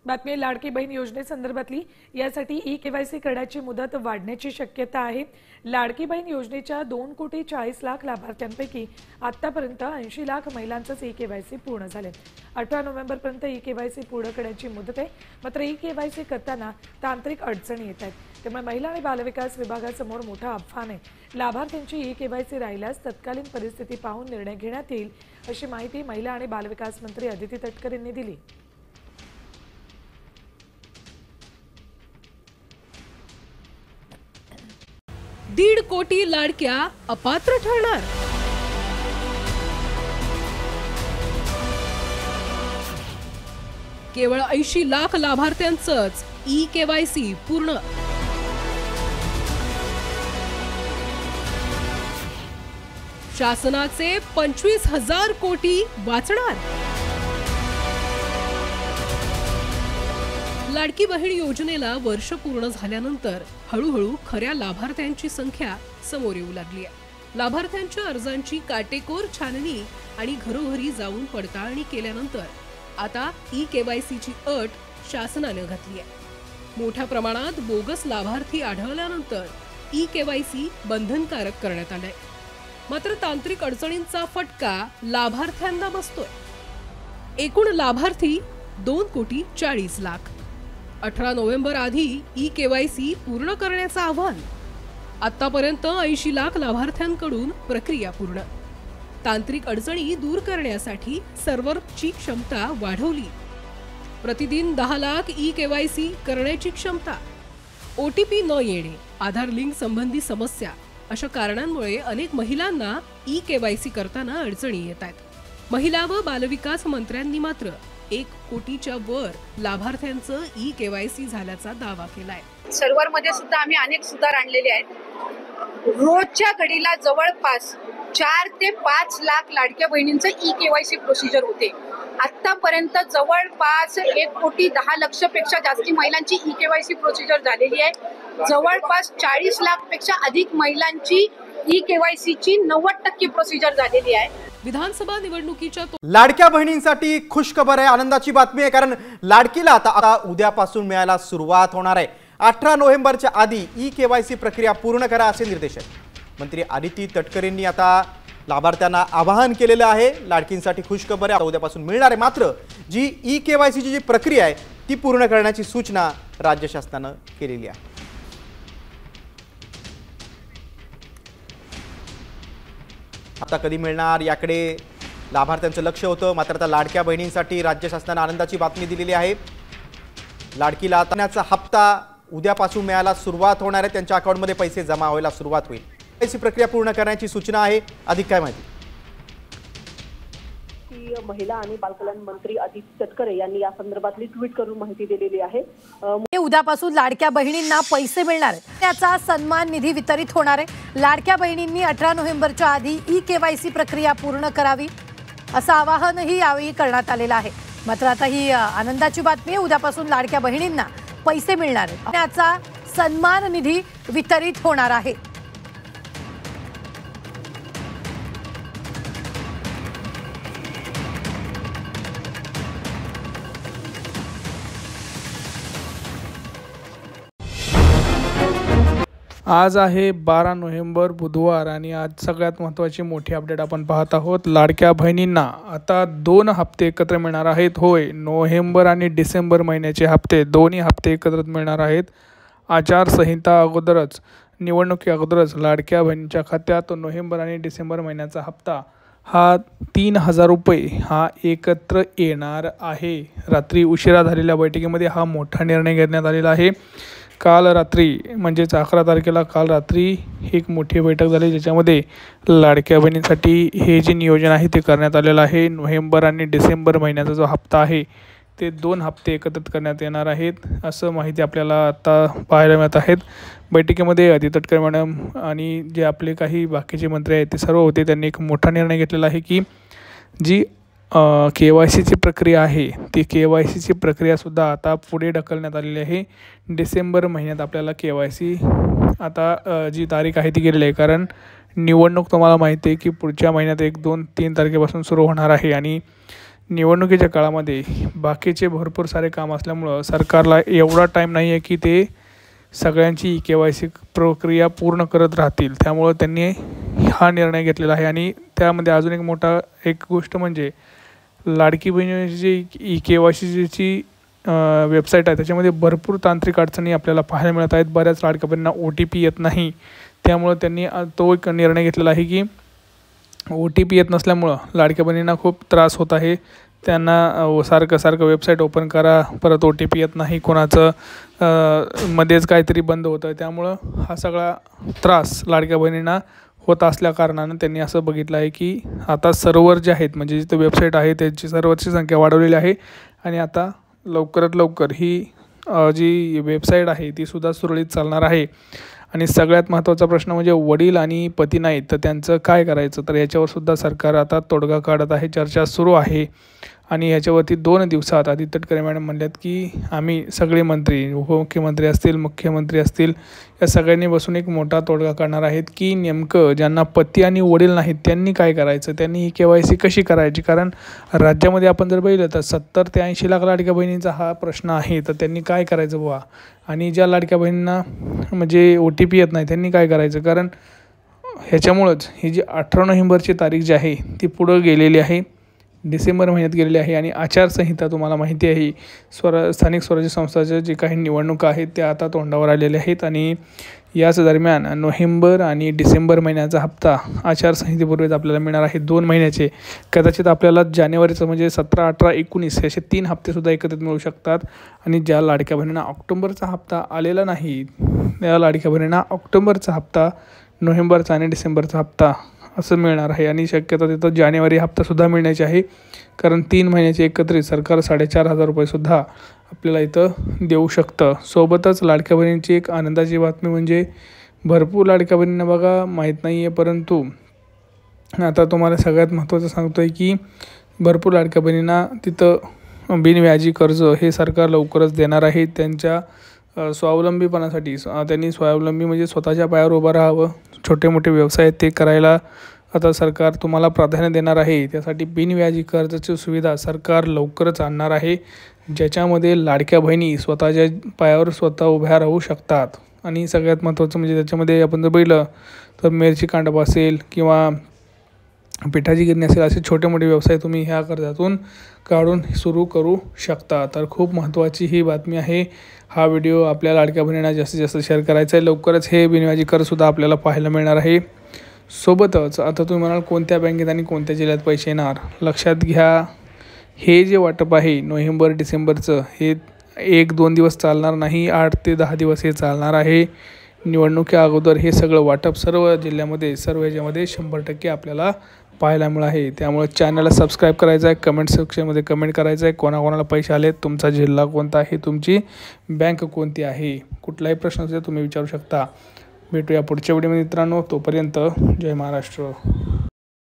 बातमी लाडकी बहीण योजनेसंदर्भातली। यासाठी ई-केवायसी करण्याची मुदत वाढण्याची शक्यता आहे। लाडकी बहीण योजनेच्या 2,40,00,000 लाभार्थ्यांपैकी आतापर्यंत 80 लाख महिलांचंच ई-केवायसी पूर्ण झाले। 18 नोव्हेंबरपर्यंत ई-केवायसी पूर्ण करण्याची मुदत आहे। मात्र ई-केवायसी करताना तांत्रिक अडचणी येत आहेत, त्यामुळे महिला आणि बालविकास विभागासमोर मोठं आव्हान आहे। लाभार्थ्यांची ई-केवायसी राहिल्यास तत्कालीन परिस्थिती पाहून निर्णय घेण्यात येईल, अशी माहिती महिला आणि बालविकास मंत्री अदिती तटकरे यांनी दिली। दीड कोटी लाडक्या अपात्र ठरणार। केवळ 80 लाख लाभार्थ्यांचंच ई-केवायसी पूर्ण। शासनाचे 25,000 कोटी वाचणार। लाडकी बहीण योजनेला वर्ष पूर्ण झाल्यानंतर हळूहळू खऱ्या लाभार्थ्यांची संख्या समोर येऊ लागली आहे। लाभार्थ्यांच्या अर्जांची काटेकोर छाननी आणि घरोघरी जाऊन पडताळणी केल्यानंतर आता ई-केवायसीची अट शासनाने घातली आहे। मोठ्या प्रमाणात बोगस लाभार्थी आढळल्यानंतर ई-केवायसी बंधनकारक करण्यात आलंय। मात्र तांत्रिक अडचणींचा फटका लाभार्थ्यांना बसतोय। एकूण लाभार्थी 2,40,00,000। 18 नोव्हेंबर आधी ई-केवायसी पूर्ण करण्याचं आव्हान। आतापर्यंत 80 लाख लाभार्थ्यांकडून प्रक्रिया पूर्ण। तांत्रिक अडचणी दूर करण्यासाठी सर्व्हरची क्षमता वाढवली। प्रतिदिन 10 लाख ई-केवायसी करण्याची क्षमता। OTP न येणे, आधार लिंक संबंधी समस्या अशा कारणांमुळे अनेक महिलांना ई-केवायसी करताना अडचणी येत आहेत। महिला व बालविकास मंत्र्यांनी मात्र 1 कोटीच्या वर लाभार्थ्यांचं ई-केवायसी झाल्याचा दावा केलाय। सर्व्हरमध्ये सुद्धा आम्ही अनेक सुधार आणलेले आहेत। रोजच्या घडीला जवळपास 4 ते 5 लाख लाडक्या बहिणींचं ई-केवायसी प्रोसिजर होते। आतापर्यंत जवळपास 1,10,00,000 पेक्षा जास्ती महिलांची ई-केवायसी प्रोसिजर झालेली आहे। जवळपास 40 लाख पेक्षा अधिक महिलांची ई-केवायसीची 90% प्रोसिजर झालेली आहे। विधानसभा निवडणुकीच्या लाडक्या बहिणींसाठी खुशखबर आहे, आनंदाची बातमी आहे, कारण लाडकीला आता उद्यापासून मिळायला सुरुवात होणार आहे। 18 नोव्हेंबरच्या आधी ई-केवायसी प्रक्रिया पूर्ण करा असे निर्देश आहेत। मंत्री अदिती तटकरेंनी आता लाभार्थ्यांना आवाहन केलेलं आहे। लाडकींसाठी खुशखबर आहे, उद्यापासून मिळणार आहे। मात्र जी ई-केवायसीची जी प्रक्रिया आहे ती पूर्ण करण्याची सूचना राज्य शासनाने केलेली आहे। आता कधी मिळणार याकडे लाभार्थ्यांचं लक्ष होतं, मात्र आता लाडक्या बहिणींसाठी राज्य शासनाने आनंदाची बातमी दिलेली आहे। लाडकीला आताचा हप्ता उद्यापासून मिळायला सुरुवात होणार आहे। त्यांच्या अकाउंटमध्ये पैसे जमा व्हायला सुरुवात होईल। ही प्रक्रिया पूर्ण करण्याची सूचना आहे। अधिक काय माहिती? महिला आणि बालकल्याण मंत्री अदिती तटकरे यांनी या संदर्भातली ट्विट करून माहिती दिलेली आहे। उद्यापासून लाडक्या बहिणींना पैसे मिळणार आहेत, त्याचा सन्मान निधी वितरित होणार आहे। लाडक्या बहिणींनी 18 नोव्हेंबरच्या आधी ई-केवायसी प्रक्रिया पूर्ण करावी असं आवाहनही यावेळी करण्यात आलेलं आहे। मात्र आता ही आनंदाची बातमी आहे, उद्यापासून लाडक्या बहिणींना पैसे मिळणार आहेत, त्याचा सन्मान निधी वितरित होणार आहे। आज आहे 12 नोव्हेंबर बुधवार आणि आज सगळ्यात महत्त्वाची मोठी अपडेट आपण पाहत आहोत। लाडक्या बहिणींना आता 2 हप्ते एकत्र मिळणार आहेत। होय, नोव्हेंबर आणि डिसेंबर महिन्याचे हप्ते, दोन्ही हप्ते एकत्र मिळणार आहेत। आचारसंहिता अगोदरच, निवडणुकी अगोदरच लाडक्या बहिणींच्या खात्यात नोव्हेंबर आणि डिसेंबर महिन्याचा हप्ता हा 3,000 रुपये हा एकत्र येणार आहे। रात्री उशिरा झालेल्या बैठकीमध्ये हा मोठा निर्णय घेण्यात आलेला आहे। काल रात्री म्हणजेच 11 तारखेला काल रात्री एक मोठी बैठक झाली, ज्याच्यामध्ये लाडक्या बहिणींसाठी हे जे नियोजन आहे ते करण्यात आलेलं आहे। नोव्हेंबर आणि डिसेंबर महिन्याचा जो हप्ता आहे ते 2 हप्ते एकत्रित करण्यात येणार आहेत असं माहिती आपल्याला आता पाहायला मिळत आहेत। बैठकीमध्ये अदिती तटकरे मॅडम आणि जे आपले काही बाकीचे मंत्री आहेत ते सर्व होते। त्यांनी एक मोठा निर्णय घेतलेला आहे की जी KYCची प्रक्रिया आहे ती KYCची प्रक्रियासुद्धा आता पुढे ढकलण्यात आलेली आहे। डिसेंबर महिन्यात आपल्याला KYC आता जी तारीख आहे ती गेलेली आहे, कारण निवडणूक तुम्हाला माहिती आहे की पुढच्या महिन्यात 1, 2, 3 तारखेपासून सुरू होणार आहे आणि निवडणुकीच्या काळामध्ये बाकीचे भरपूर सारे काम असल्यामुळं सरकारला एवढा टाईम नाही आहे की ते सगळ्यांची KYC प्रक्रिया पूर्ण करत राहतील. त्यामुळं त्यांनी हा निर्णय घेतलेला आहे. आणि त्यामध्ये अजून एक गोष्ट म्हणजे लाडकी बहिणीची KYCची वेबसाईट आहे, त्याच्यामध्ये भरपूर तांत्रिक अडचणी आपल्याला पाहायला मिळत आहेत. बऱ्याच लाडक्या बहिणींना OTP येत नाही. त्यामुळं त्यांनी तो एक निर्णय घेतलेला आहे की OTP येत नसल्यामुळं लाडक्या बहिणींना खूप त्रास होत आहे. त्यांना सारखं वेबसाईट ओपन करा, परत OTP येत नाही, कोणाचं मध्येच काहीतरी बंद होतं. त्यामुळं हा सगळा त्रास लाडक्या बहिणींना होत असल्या कारणानं त्यांनी असं बघितलं आहे की आता सर्व्हर जे आहेत, म्हणजे जिथे वेबसाईट आहे त्यांची सर्व्हरची संख्या वाढवलेली आहे. आणि आता लवकरात लवकर ही जी वेबसाईट आहे ती सुद्धा सुरळीत चालणार आहे. आणि सगळ्यात महत्त्वाचा प्रश्न म्हणजे वडील आणि पती नाहीत तर त्यांचं काय करायचं, तर याच्यावर सुद्धा सरकार आता तोडगा काढत आहे. चर्चा सुरू आहे. आणि याच्यावरती 2 दिवसात आदित्य तटकरे मॅडम म्हणल्यात की आम्ही सगळे मंत्री, उपमुख्यमंत्री असतील, मुख्यमंत्री असतील, या सगळ्यांनी बसून एक मोठा तोडगा काढणार आहेत की नेमकं ज्यांना पती आणि वडील नाहीत त्यांनी काय करायचं, त्यांनी ही KYC कशी करायची. कारण राज्यामध्ये आपण जर बघितलं तर 70 ते 80 लाख लाडक्या बहिणींचा हा प्रश्न आहे. तर त्यांनी काय करायचं बुवा. आणि ज्या लाडक्या बहिणींना म्हणजे OTP येत नाही त्यांनी काय करायचं. कारण ह्याच्यामुळंच ही जी 18 नोव्हेंबरची तारीख जी आहे ती पुढं गेलेली आहे, डिसेंबर महिन्यात गेलेली आहे. आणि आचारसंहिता तुम्हाला माहिती आहे, स्थानिक स्वराज्य संस्थाच्या जे काही निवडणुका आहेत त्या आता तोंडावर आलेल्या आहेत. आणि याच दरम्यान नोव्हेंबर आणि डिसेंबर महिन्याचा हप्ता आचारसंहितेपूर्वीच आपल्याला मिळणार आहे. 2 महिन्याचे. कदाचित आपल्याला जानेवारीचं म्हणजे 17, 18, 19 असे 3 हप्तेसुद्धा एकत्रित मिळू शकतात. आणि ज्या लाडक्या बहिणींना ऑक्टोबरचा हप्ता आलेला नाही त्या लाडक्या बहिणींना ऑक्टोबरचा हप्ता, नोव्हेंबरचा आणि डिसेंबरचा हप्ता असं मिळणार आहे. आणि शक्यतो तिथं जानेवारी हप्तासुद्धा मिळण्याची आहे. कारण 3 महिन्याचे एकत्रित सरकार 4,500 रुपयेसुद्धा आपल्याला इथं देऊ शकतं. सोबतच लाडक्या बहिणींची एक आनंदाची बातमी म्हणजे भरपूर लाडक्या बहिणींना बघा माहीत नाही आहे, परंतु आता तुम्हाला सगळ्यात महत्त्वाचं सांगतो आहे की भरपूर लाडक्या बहिणींना तिथं बिनव्याजी कर्ज हे सरकार लवकरच देणार आहे. त्यांच्या स्वावलंबीपणासाठी त्यांनी स्वावलंबी म्हणजे स्वतःच्या पायावर उभं राहावं, छोटे मोठे व्यवसाय ते करायला आता सरकार तुम्हाला प्राधान्य देणार आहे. त्यासाठी बिनव्याजी कर्जाची सुविधा सरकार लवकरच आणणार आहे, ज्याच्यामध्ये लाडक्या बहिणी स्वतःच्या पायावर स्वतः उभ्या राहू शकतात. आणि सगळ्यात महत्त्वाचं म्हणजे त्याच्यामध्ये आपण जर बघितलं तर मिरची कांडप असेल किंवा पिठाची गिरणी असेल, असे छोटे मोठे व्यवसाय तुम्ही ह्या कर्जातून काढून सुरू करू शकता. तर खूप महत्त्वाची ही बातमी आहे. हा व्हिडिओ आपल्या लाडक्या बहिणींना जास्तीत जास्त शेअर करायचा आहे. लवकरच हे बिनव्याजी कर्जसुद्धा आपल्याला पाहायला मिळणार आहे. सोबतच आता तुम्ही म्हणाल कोणत्या बँकेत आणि कोणत्या जिल्ह्यात पैसे येणार, लक्षात घ्या हे जे वाटप आहे नोव्हेंबर डिसेंबरचं हे 1-2 दिवस चालणार नाही, 8 ते 10 दिवस हे चालणार आहे. निवडणुकीच्या अगोदर हे सगळं वाटप सर्व जिल्ह्यामध्ये सर्व ह्याच्यामध्ये 100% आपल्याला पाहायला मिळालं आहे. त्यामुळे चॅनलला सबस्क्राईब करायचं आहे, कमेंट सेक्शनमध्ये कमेंट करायचं आहे कोणाकोणाला पैसे आले, तुमचा जिल्हा कोणता आहे, तुमची बँक कोणती आहे, कुठलाही प्रश्न असेल तुम्ही विचारू शकता. भेटूया पुढच्या व्हिडिओमध्ये मित्रांनो. तोपर्यंत जय महाराष्ट्र.